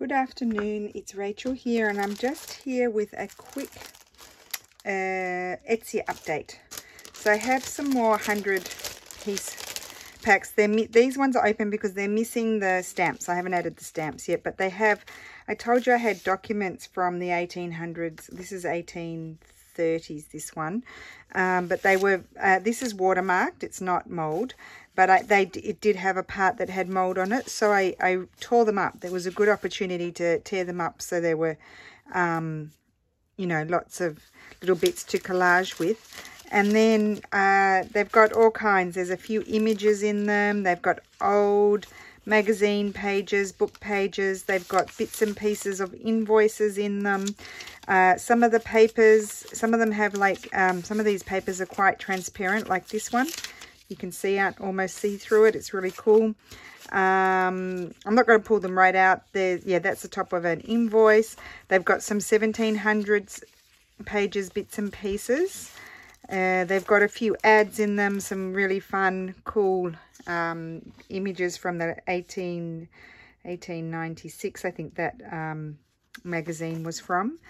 Good afternoon, it's Rachel here, and I'm just here with a quick Etsy update. So I have some more 100-piece packs. These ones are open because they're missing the stamps. I haven't added the stamps yet, but they have. I told you I had documents from the 1800s. This is 1830s, this one. But they were, this is watermarked, it's not mold. But it did have a part that had mold on it, so I tore them up. There was a good opportunity to tear them up, so there were, you know, lots of little bits to collage with. And then they've got all kinds. There's a few images in them. They've got old magazine pages, book pages. They've got bits and pieces of invoices in them. Some of the papers, some of them have like, some of these papers are quite transparent, like this one. You can see out, almost see through it. It's really cool. I'm not going to pull them right out. Yeah, that's the top of an invoice. They've got some 1700s pages, bits and pieces. They've got a few ads in them, some really fun, cool images from the 1896, I think that magazine was from.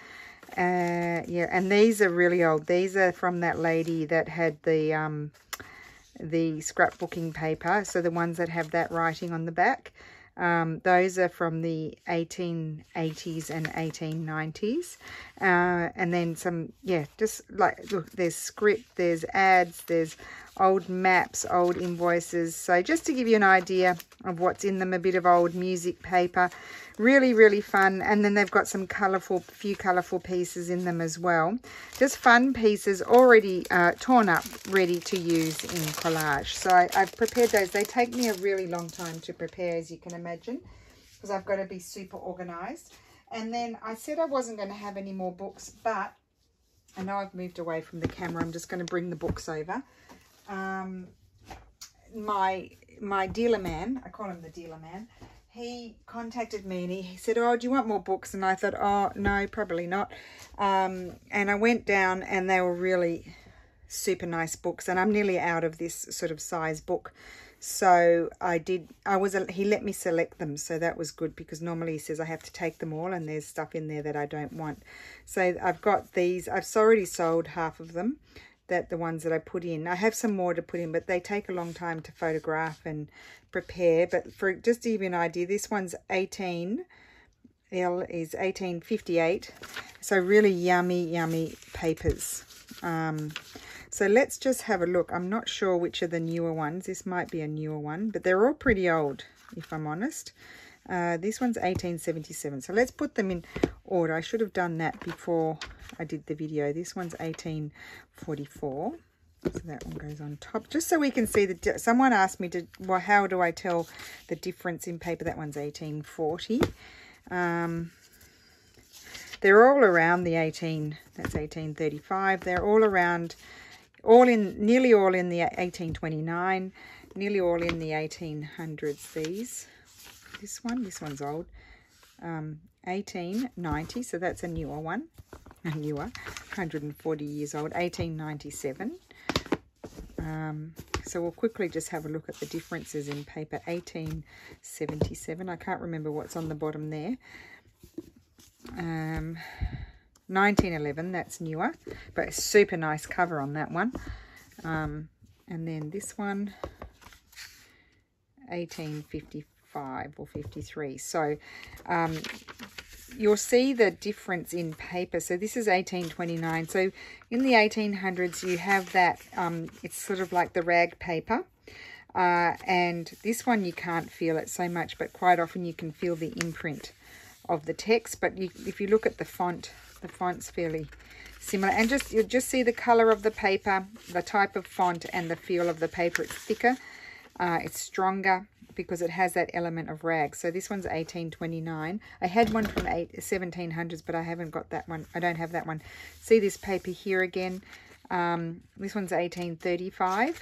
Yeah, and these are really old. These are from that lady that had the scrapbooking paper, so the ones that have that writing on the back. Those are from the 1880s and 1890s. And then some, yeah, just like, look, there's script, there's ads, there's old maps, old invoices. So just to give you an idea of what's in them, a bit of old music paper. Really, really fun. And then they've got some few colourful pieces in them as well. Just fun pieces already torn up, ready to use in collage. So I've prepared those. They take me a really long time to prepare, as you can imagine, because I've got to be super organised. And then I said I wasn't going to have any more books, but I know I've moved away from the camera. I'm just going to bring the books over. My dealer man, I call him the dealer man, he contacted me and he said, oh, do you want more books? And I thought, oh, no, probably not. And I went down and they were really super nice books. And I'm nearly out of this sort of size book. So he let me select them. So that was good, because normally he says I have to take them all and there's stuff in there that I don't want. So I've got these. I've already sold half of them. The ones that I put in. I have some more to put in, but they take a long time to photograph and prepare. But for just to give you an idea, this one's 1858. So really yummy papers. So let's just have a look. I'm not sure which are the newer ones. This might be a newer one, but they're all pretty old, if I'm honest. This one's 1877. So let's put them in order. I should have done that before I did the video. This one's 1844. So that one goes on top, just so we can see the. Someone asked me well, how do I tell the difference in paper? That one's 1840. They're all around the that's 1835. They're all around, nearly all in the 1829, nearly all in the 1800s. This one's old, 1890, so that's a newer one, 140 years old, 1897. So we'll quickly just have a look at the differences in paper. 1877, I can't remember what's on the bottom there. 1911, that's newer, but a super nice cover on that one. And then this one, 1855 or 53. So you'll see the difference in paper. So this is 1829. So in the 1800s you have that, it's sort of like the rag paper, and this one you can't feel it so much, but quite often you can feel the imprint of the text. But if you look at the font's fairly similar, and you'll just see the color of the paper, the type of font, and the feel of the paper. It's thicker, it's stronger, because it has that element of rag. So this one's 1829. I had one from 1700s, but I haven't got that one. I don't have that one. See this paper here again. This one's 1835.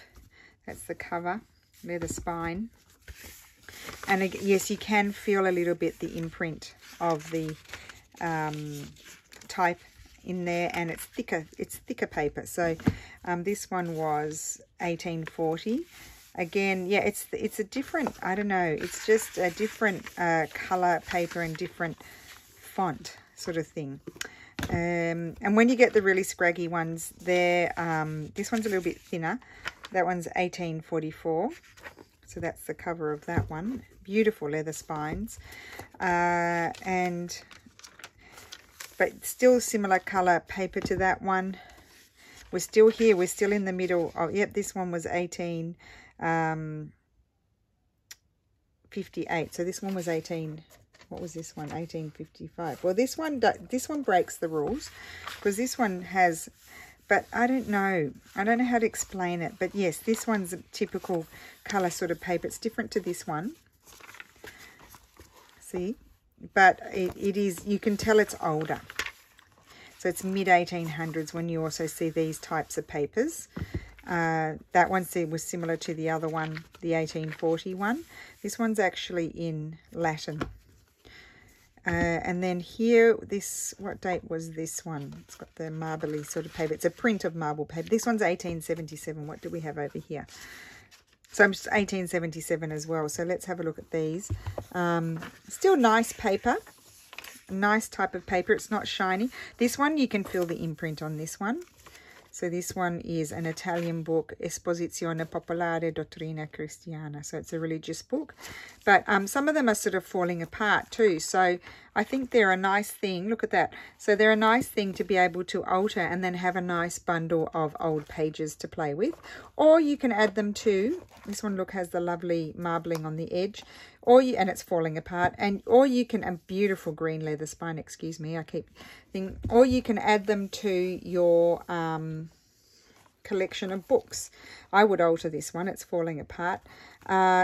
That's the cover, leather spine. And yes, you can feel a little bit the imprint of the type in there, and it's thicker. It's thicker paper. So this one was 1840. Again, yeah, it's a different, I don't know, it's just a different color paper and different font sort of thing. And when you get the really scraggy ones, they're this one's a little bit thinner. That one's 1844. So that's the cover of that one. Beautiful leather spines. But still similar color paper to that one. We're still here. We're still in the middle. Oh, yep, this one was 1858. So this one was 18. What was this one? 1855. Well, this one breaks the rules because this one has, but I don't know how to explain it. But yes, this one's a typical color sort of paper. It's different to this one. See, but it is. You can tell it's older. So it's mid-1800s when you also see these types of papers. That one was similar to the other one, the 1840 one. This one's actually in Latin. And then here, what date was this one? It's got the marbly sort of paper. It's a print of marble paper. This one's 1877. What do we have over here? So I'm just 1877 as well. So let's have a look at these. Still nice paper. Nice type of paper. It's not shiny. This one, you can feel the imprint on this one. So this one is an Italian book, Esposizione Popolare Dottrina Cristiana. So it's a religious book. But some of them are sort of falling apart too. So I think they're a nice thing. Look at that. So they're a nice thing to be able to alter and then have a nice bundle of old pages to play with. Or you can add them to, this one, look, has the lovely marbling on the edge. And it's falling apart. Or you can, a beautiful green leather spine, excuse me, I keep thinking, or you can add them to your collection of books. I would alter this one, it's falling apart.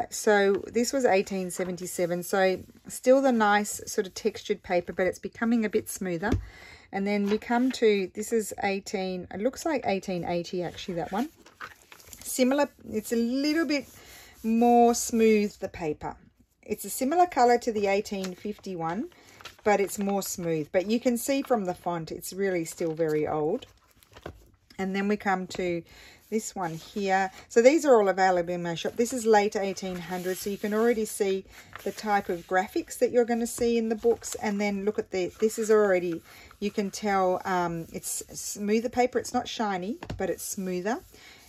So this was 1877, so still the nice sort of textured paper, but it's becoming a bit smoother. And then we come to, this is it looks like 1880 actually, that one. Similar, it's a little bit more smooth, the paper. It's a similar color to the 1851, but it's more smooth. But you can see from the font, it's really still very old. And then we come to this one here. So these are all available in my shop. This is late 1800s, so you can already see the type of graphics that you're going to see in the books. And then look at this is already, you can tell it's smoother paper. It's not shiny, but it's smoother.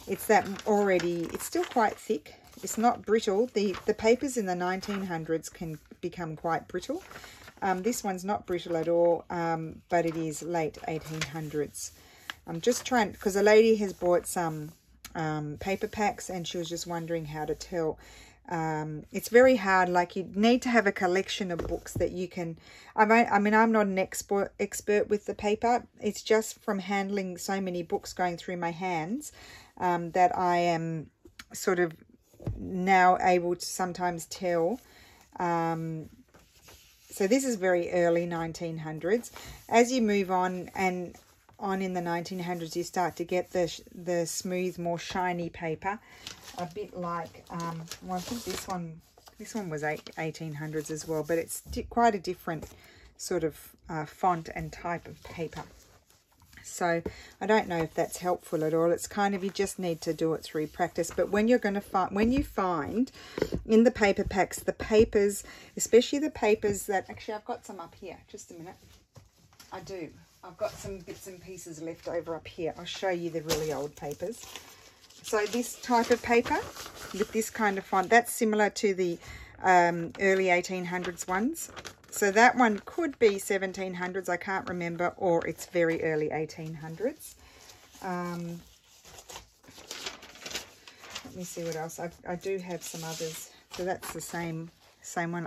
It's that already, it's still quite thick. It's not brittle. The papers in the 1900s can become quite brittle. This one's not brittle at all, but it is late 1800s. I'm just trying, because a lady has bought some paper packs and she was just wondering how to tell. It's very hard. Like, you need to have a collection of books that you can, I mean, I'm not an expert with the paper. It's just from handling so many books going through my hands that I am sort of now able to sometimes tell. So this is very early 1900s. As you move on in the 1900s, you start to get the smooth, more shiny paper, a bit like well, I think this one was 1800s as well, but it's quite a different sort of font and type of paper. So I don't know if that's helpful at all. It's kind of, you just need to do it through practice. But when you're going to when you find in the paper packs, the papers, especially the papers that, actually I've got some up here, just a minute. I do. I've got some bits and pieces left over up here. I'll show you the really old papers. So this type of paper with this kind of font, that's similar to the early 1800s ones. So that one could be 1700s, I can't remember, or it's very early 1800s. Let me see what else. I do have some others. So that's the same one.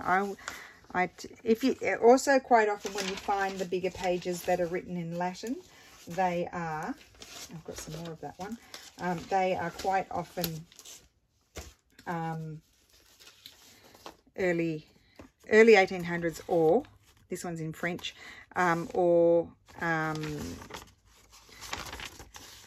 If you also, quite often when you find the bigger pages that are written in Latin, they are, I've got some more of that one, they are quite often early 1800s, or this one's in French, or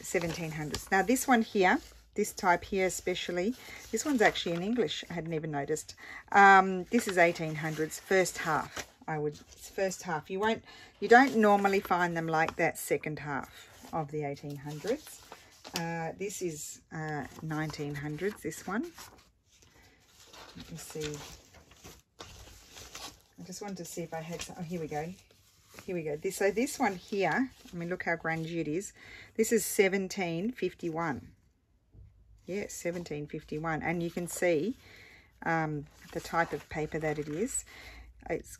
1700s. Now this one here, this type here especially, this one's actually in English, I hadn't even noticed. This is 1800s, first half. It's first half. You don't normally find them like that second half of the 1800s. This is 1900s, this one. Let me see. I just wanted to see if I had some. Oh, here we go. Here we go. So this one here, I mean, look how grungy it is. This is 1751. Yeah, 1751. And you can see the type of paper that it is. It's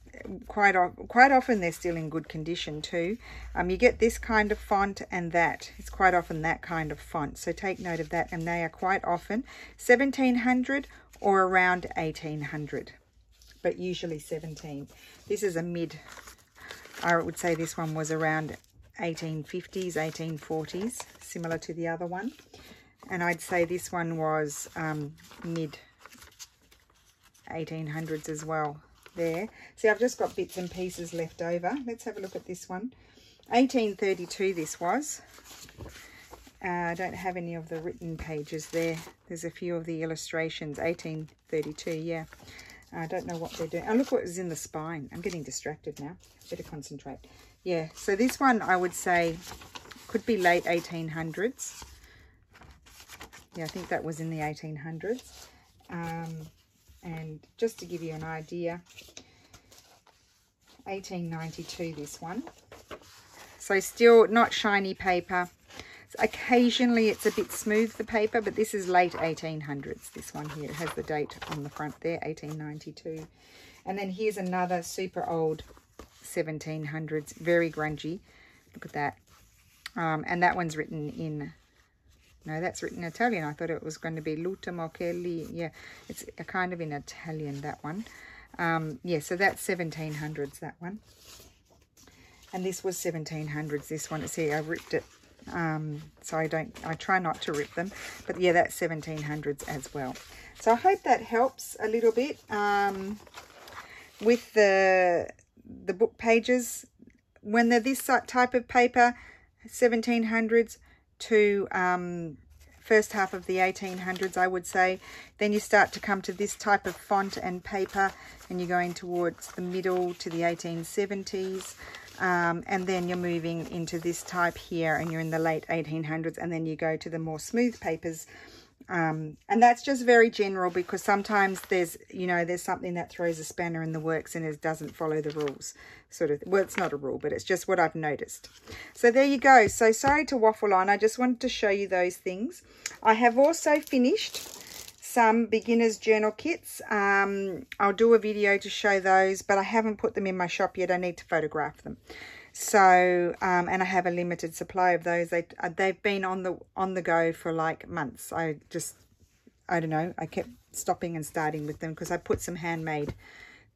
quite often they're still in good condition too. You get this kind of font and that. It's quite often that kind of font. So take note of that. And they are quite often 1700 or around 1800. But usually 17. This is a mid. I would say this one was around 1850s, 1840s, similar to the other one. And I'd say this one was mid 1800s as well. There. See, I've just got bits and pieces left over. Let's have a look at this one. 1832 this was. I don't have any of the written pages there. There's a few of the illustrations. 1832, yeah. I don't know what they're doing. Oh, look what is in the spine. I'm getting distracted now. Better concentrate. Yeah, so this one I would say could be late 1800s. Yeah, I think that was in the 1800s. And just to give you an idea, 1892 this one. So still not shiny paper. Occasionally it's a bit smooth, the paper, but this is late 1800s. This one here, it has the date on the front there, 1892. And then here's another super old 1700s, very grungy. Look at that. And that one's written in... No, that's written in Italian. I thought it was going to be L'ultimo che lì. Yeah, it's a kind of in Italian, that one. Yeah, so that's 1700s, that one. And this was 1700s, this one. See, I ripped it. So I try not to rip them. But yeah, that's 1700s as well. So I hope that helps a little bit with the book pages. When they're this type of paper, 1700s, to first half of the 1800s, I would say. Then you start to come to this type of font and paper, and you're going towards the middle to the 1870s, and then you're moving into this type here, and you're in the late 1800s, and then you go to the more smooth papers. And that's just very general, because sometimes there's something that throws a spanner in the works and it doesn't follow the rules, sort of. Well, it's not a rule, but it's just what I've noticed. So there you go. So sorry to waffle on. I just wanted to show you those things. I have also finished some beginner's journal kits. I'll do a video to show those, but I haven't put them in my shop yet. I need to photograph them. So, and I have a limited supply of those. They've been on the go for like months. I don't know. I kept stopping and starting with them because I put some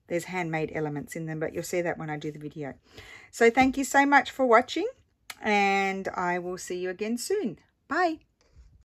there's handmade elements in them, but you'll see that when I do the video. So thank you so much for watching, and I will see you again soon. Bye.